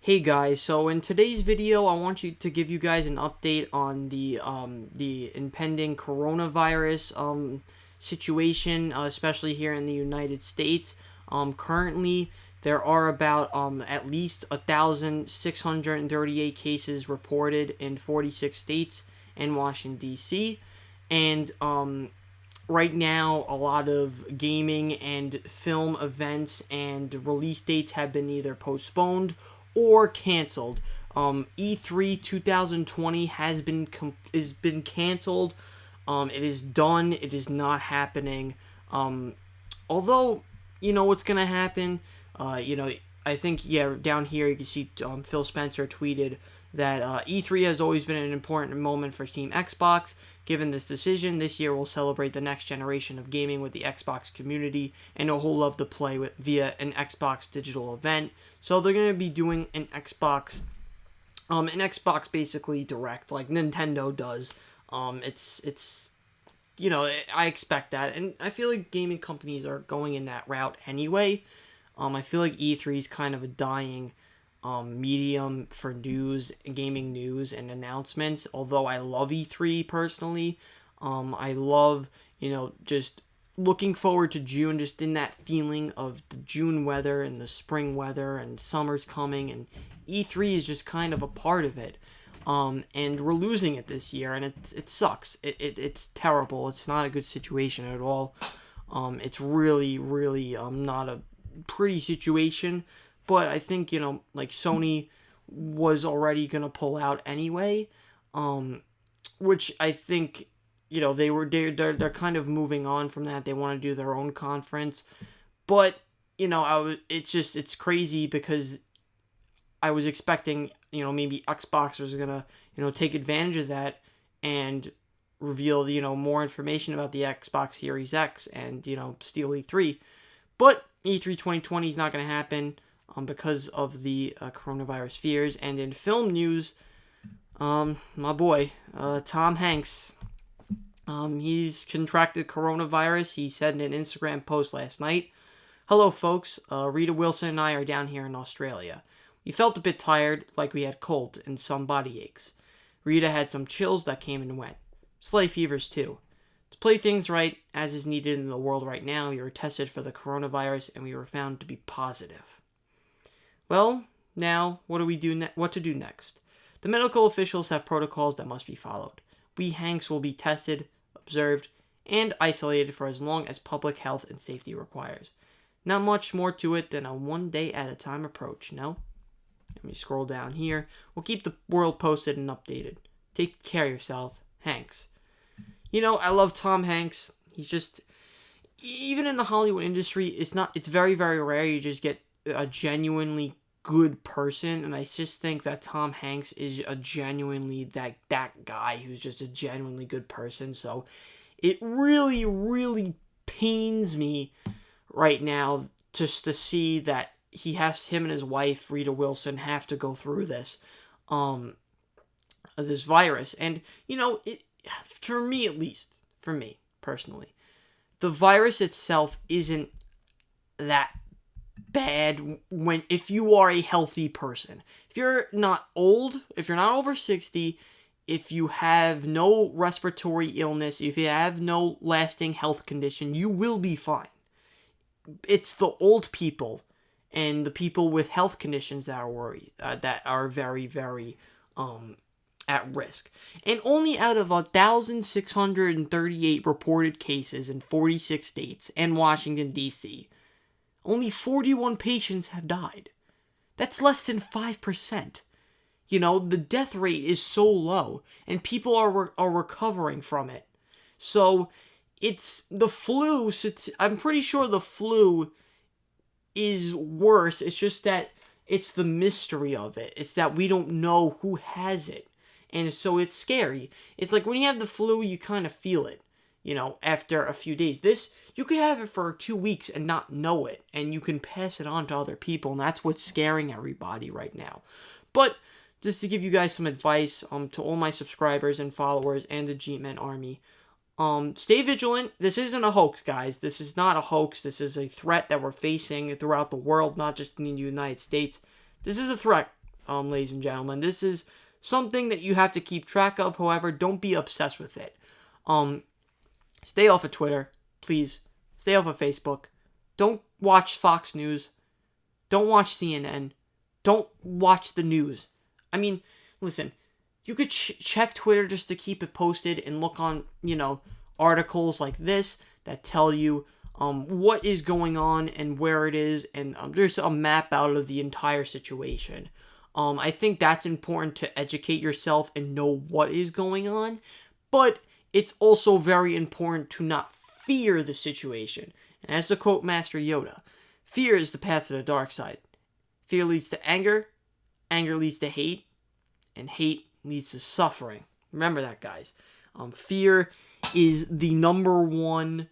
Hey guys, so in today's video, I want to give you guys an update on the impending coronavirus situation, especially here in the United States. Currently, there are about at least 1,638 cases reported in 46 states and Washington D.C. And right now, a lot of gaming and film events and release dates have been either postponed or canceled. E3 2020 has been canceled. It is done. It is not happening. Although, you know what's gonna happen. I think down here you can see Phil Spencer tweeted that E3 has always been an important moment for Team Xbox. Given this decision, this year will celebrate the next generation of gaming with the Xbox community and who'll love to play via an Xbox digital event. So they're going to be doing an Xbox basically direct like Nintendo does. It's I expect that, and I feel like gaming companies are going in that route anyway. I feel like E3 is kind of a dying medium for gaming news and announcements. Although I love E3 personally, I love just looking forward to June, just in that feeling of the June weather and the spring weather and summer's coming, and E3 is just kind of a part of it. And we're losing it this year, and it sucks. It's terrible. It's not a good situation at all. It's really not a pretty situation. But I think, like Sony was already going to pull out anyway, which I think, they're kind of moving on from that. They want to do their own conference. But, it's crazy because I was expecting, maybe Xbox was going to, take advantage of that and reveal, more information about the Xbox Series X and, steal E3. But E3 2020 is not going to happen. Because of the coronavirus fears. And in film news, my boy, Tom Hanks, he's contracted coronavirus. He said in an Instagram post last night, "Hello folks, Rita Wilson and I are down here in Australia. We felt a bit tired, like we had cold and some body aches. Rita had some chills that came and went. Slight fevers too. To play things right, as is needed in the world right now, we were tested for the coronavirus and we were found to be positive." Well, now, what to do next? The medical officials have protocols that must be followed. We Hanks will be tested, observed, and isolated for as long as public health and safety requires. Not much more to it than a one-day-at-a-time approach, no? Let me scroll down here. We'll keep the world posted and updated. Take care of yourself, Hanks. I love Tom Hanks. He's just, even in the Hollywood industry, it's very, very rare you just get a genuinely good person, and I just think that Tom Hanks is a genuinely that guy who's just a genuinely good person. So it really pains me right now just to see that him and his wife Rita Wilson have to go through this this virus. And for me, at least for me personally, the virus itself isn't that bad if you are a healthy person. If you're not old, if you're not over 60, if you have no respiratory illness, if you have no lasting health condition, you will be fine. It's the old people and the people with health conditions that are worried, that are very at risk. And only out of 1,638 reported cases in 46 states and Washington D.C., only 41 patients have died. That's less than 5%. The death rate is so low, and people are recovering from it. So, it's the flu. I'm pretty sure the flu is worse. It's just that it's the mystery of it. It's that we don't know who has it. And so it's scary. It's like when you have the flu, you kind of feel it, after a few days. You could have it for 2 weeks and not know it, and you can pass it on to other people, and that's what's scaring everybody right now. But just to give you guys some advice to all my subscribers and followers and the G-Men Army, stay vigilant. This isn't a hoax, guys. This is not a hoax. This is a threat that we're facing throughout the world, not just in the United States. This is a threat. ladies and gentlemen. This is something that you have to keep track of. However, don't be obsessed with it. Stay off of Twitter, please. Stay off of Facebook. Don't watch Fox News. Don't watch CNN. Don't watch the news. I mean, listen, you could check Twitter just to keep it posted and look on, articles like this that tell you what is going on and where it is, and there's a map out of the entire situation. I think that's important to educate yourself and know what is going on, but it's also very important to not fear the situation. And as to quote Master Yoda, fear is the path to the dark side. Fear leads to anger, anger leads to hate, and hate leads to suffering. Remember that, guys. Fear is the number one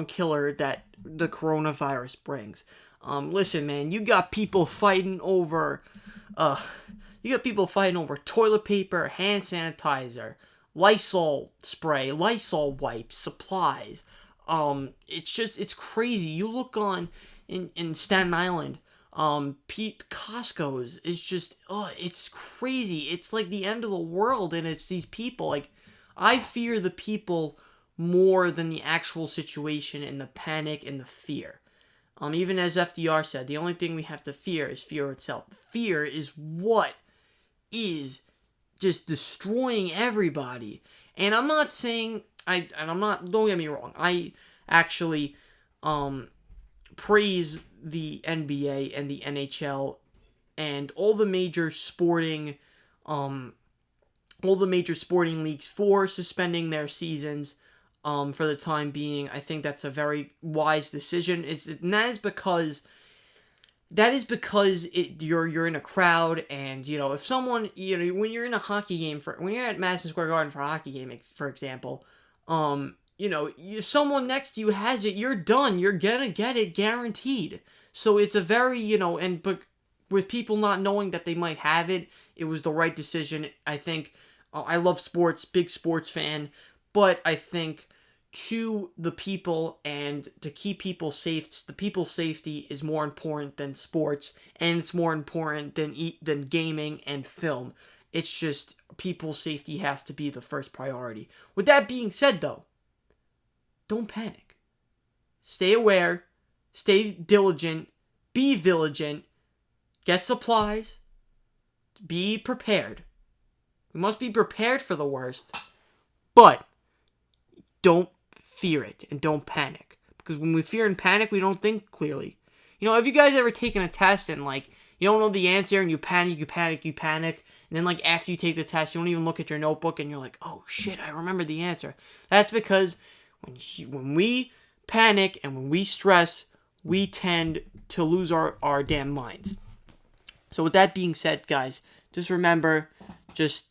killer that the coronavirus brings. Listen, man, you got people fighting over toilet paper, hand sanitizer, Lysol spray, Lysol wipes, supplies. It's crazy. You look on in Staten Island, Costco's is just, it's crazy. It's like the end of the world, and it's these people. Like, I fear the people more than the actual situation and the panic and the fear. Even as FDR said, the only thing we have to fear is fear itself. Fear is what is just destroying everybody. And I'm not saying, don't get me wrong, I actually praise the NBA and the NHL and all the major sporting leagues for suspending their seasons for the time being. I think that's a very wise decision. That is because you're in a crowd, and if someone, when you're in a hockey game, when you're at Madison Square Garden for a hockey game, for example, if someone next to you has it, you're done. You're gonna get it guaranteed. So it's a very, but with people not knowing that they might have it, it was the right decision. I think, I love sports, big sports fan, but I think to the people and to keep people safe, the people's safety is more important than sports, and it's more important than gaming and film. It's just people's safety has to be the first priority. With that being said, though, don't panic. Stay aware, stay diligent, be vigilant, get supplies, be prepared. We must be prepared for the worst, but don't fear it and don't panic. Because when we fear and panic, we don't think clearly. Have you guys ever taken a test and, you don't know the answer and you panic, and then, after you take the test, you don't even look at your notebook and you're like, oh shit, I remember the answer. That's because when we panic and when we stress, we tend to lose our damn minds. So with that being said, guys, just remember just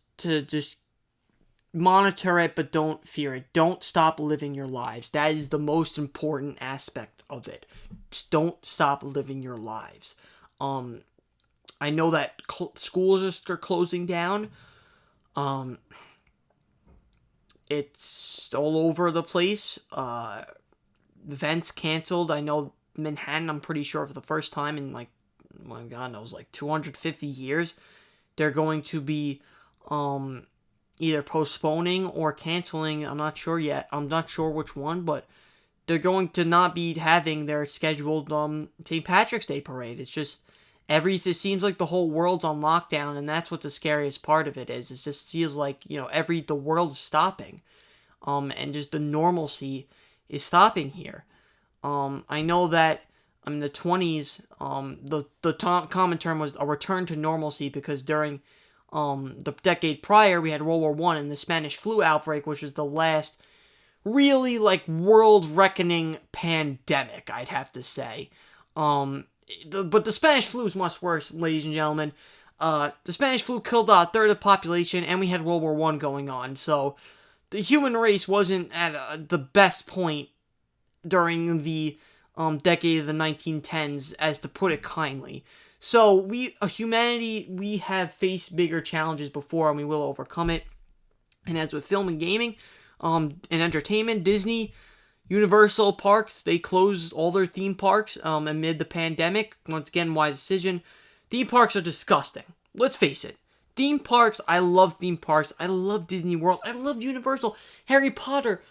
monitor it, but don't fear it. Don't stop living your lives. That is the most important aspect of it. Just don't stop living your lives. I know that schools are closing down. It's all over the place. Events canceled. I know Manhattan, I'm pretty sure for the first time in 250 years, they're going to be either postponing or canceling. I'm not sure yet. I'm not sure which one, but they're going to not be having their scheduled St. Patrick's Day parade. It's just it seems like the whole world's on lockdown, and that's what the scariest part of it is. It just feels like, the world is stopping. And just the normalcy is stopping here. I know that in the 20s, the common term was a return to normalcy, because during the decade prior, we had World War I and the Spanish flu outbreak, which was the last really, world-reckoning pandemic, I'd have to say. But the Spanish flu is much worse, ladies and gentlemen. The Spanish flu killed a third of the population, and we had World War I going on, so the human race wasn't at the best point during the decade of the 1910s, as to put it kindly. So humanity, we have faced bigger challenges before, and we will overcome it. And as with film and gaming, and entertainment, Disney, Universal parks, they closed all their theme parks amid the pandemic. Once again, wise decision. theme parks are disgusting. Let's face it. Theme parks, I love theme parks. I love Disney World. I love Universal, Harry Potter,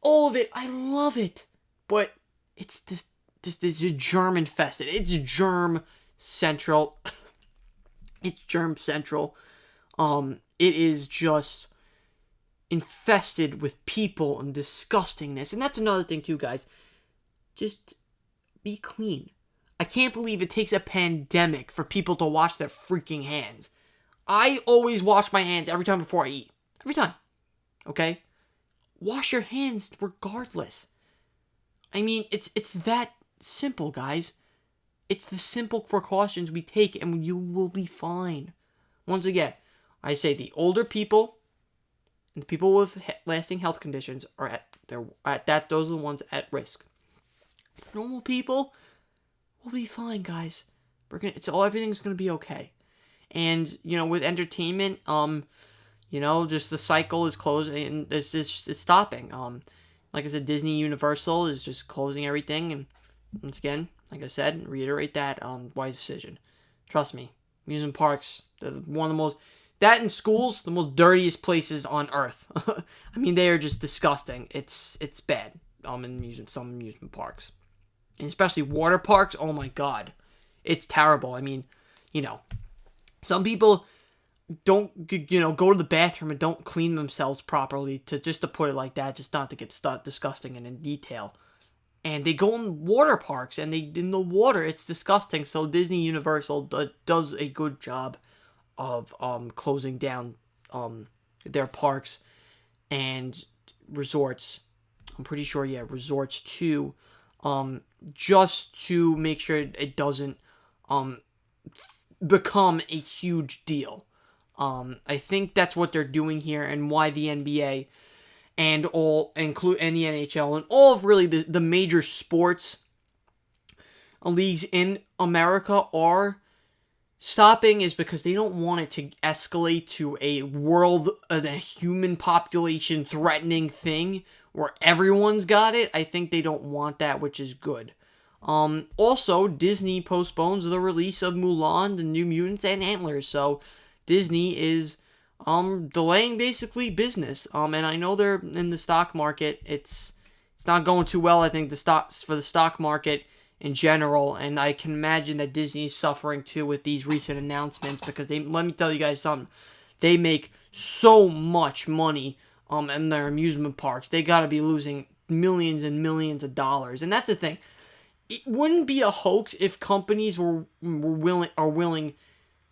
all of it. I love it. But it's just it's germ infested. It's germ central. It's germ central. It is just infested with people and disgustingness. And that's another thing too, guys. Just be clean. I can't believe it takes a pandemic for people to wash their freaking hands. I always wash my hands every time before I eat. Every time. Okay? Wash your hands regardless. I mean, it's that simple, guys. It's the simple precautions we take and you will be fine. Once again, I say the older people and the people with lasting health conditions are those are the ones at risk. Normal people will be fine, guys. Everything's gonna be okay. And with entertainment, just the cycle is closing and it's stopping. Like I said, Disney Universal is just closing everything, and once again, like I said, reiterate that wise decision. Trust me, amusement parks, they're one of the most. That and schools, the most dirtiest places on earth. I mean, they are just disgusting. It's bad. In some amusement parks, and especially water parks. Oh my god, it's terrible. I mean, some people don't go to the bathroom and don't clean themselves properly to put it like that, just not to get disgusting and in detail. And they go in water parks and in the water, it's disgusting. So Disney Universal does a good job of closing down their parks and resorts. I'm pretty sure, resorts too, just to make sure it doesn't become a huge deal. I think that's what they're doing here, and why the NBA and the NHL and all of really the major sports leagues in America are stopping, is because they don't want it to escalate to a human population threatening thing where everyone's got it. I think they don't want that, which is good. Also, Disney postpones the release of Mulan, the New Mutants, and Antlers, so Disney is delaying basically business. And I know they're in the stock market. It's not going too well, I think, for the stock market in general, and I can imagine that Disney is suffering too with these recent announcements, because let me tell you guys something. They make so much money in their amusement parks. They got to be losing millions and millions of dollars. And that's the thing. It wouldn't be a hoax if companies are willing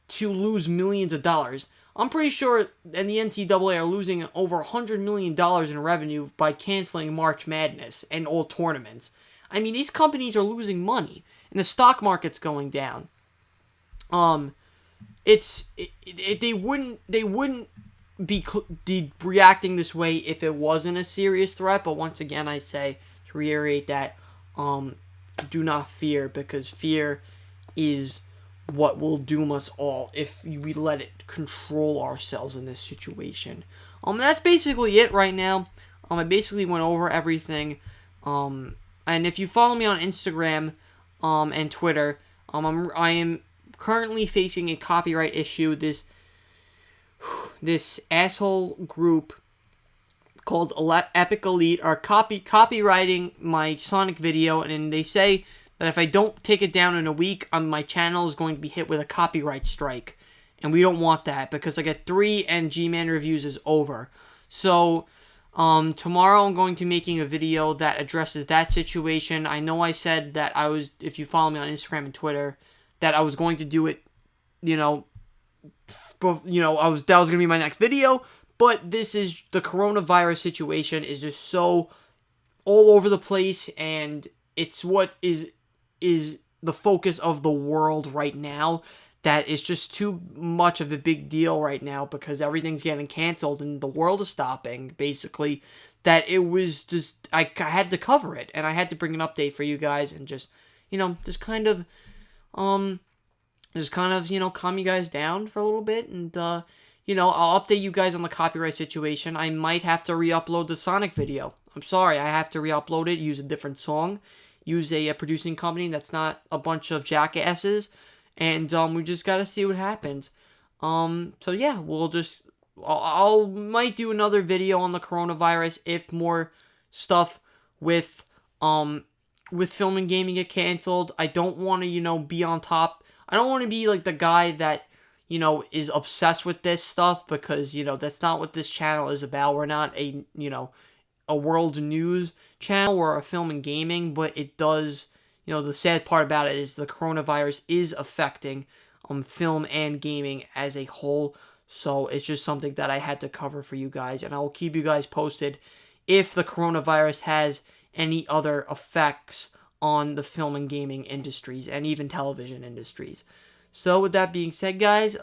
to lose millions of dollars. I'm pretty sure and the NCAA are losing over $100 million in revenue by canceling March Madness and all tournaments. I mean, these companies are losing money, and the stock market's going down. They wouldn't be reacting this way if it wasn't a serious threat. But once again, I say to reiterate that, do not fear, because fear is what will doom us all if we let it control ourselves in this situation. That's basically it right now. I basically went over everything. And if you follow me on Instagram, and Twitter, I am currently facing a copyright issue. This asshole group called Epic Elite are copywriting my Sonic video, and they say that if I don't take it down in a week, my channel is going to be hit with a copyright strike. And we don't want that, because I get 3 and G-Man reviews is over. So, tomorrow I'm going to be making a video that addresses that situation. I know I said that if you follow me on Instagram and Twitter, that I was going to do it, that was going to be my next video. But the coronavirus situation is just so all over the place, and it's what is the focus of the world right now, that is just too much of a big deal right now, because everything's getting canceled and the world is stopping, basically, that it was just, I had to cover it, and I had to bring an update for you guys, and just kind of calm you guys down for a little bit, and, I'll update you guys on the copyright situation. I might have to re-upload the Sonic video. I'm sorry, I have to re-upload it, use a different song, use a producing company that's not a bunch of jackasses, and we just gotta see what happens. So yeah, I'll might do another video on the coronavirus if more stuff with film and gaming get canceled. I don't want to, be on top. I don't want to be like the guy that, is obsessed with this stuff, because, that's not what this channel is about. We're not a world news channel or a film and gaming, but it does, the sad part about it is the coronavirus is affecting film and gaming as a whole. So it's just something that I had to cover for you guys, and I will keep you guys posted if the coronavirus has any other effects on the film and gaming industries and even television industries. So with that being said, guys,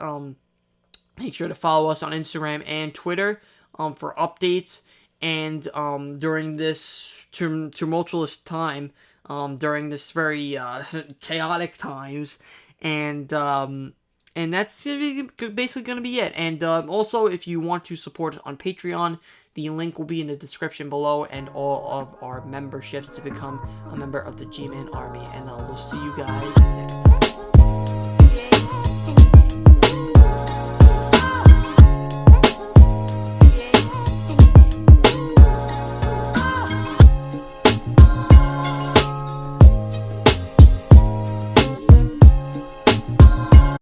make sure to follow us on Instagram and Twitter for updates, and during this tumultuous time, during this very chaotic times, and that's basically going to be it. And also, if you want to support us on Patreon, the link will be in the description below, and all of our memberships to become a member of the G-Man Army. And we'll see you guys next time.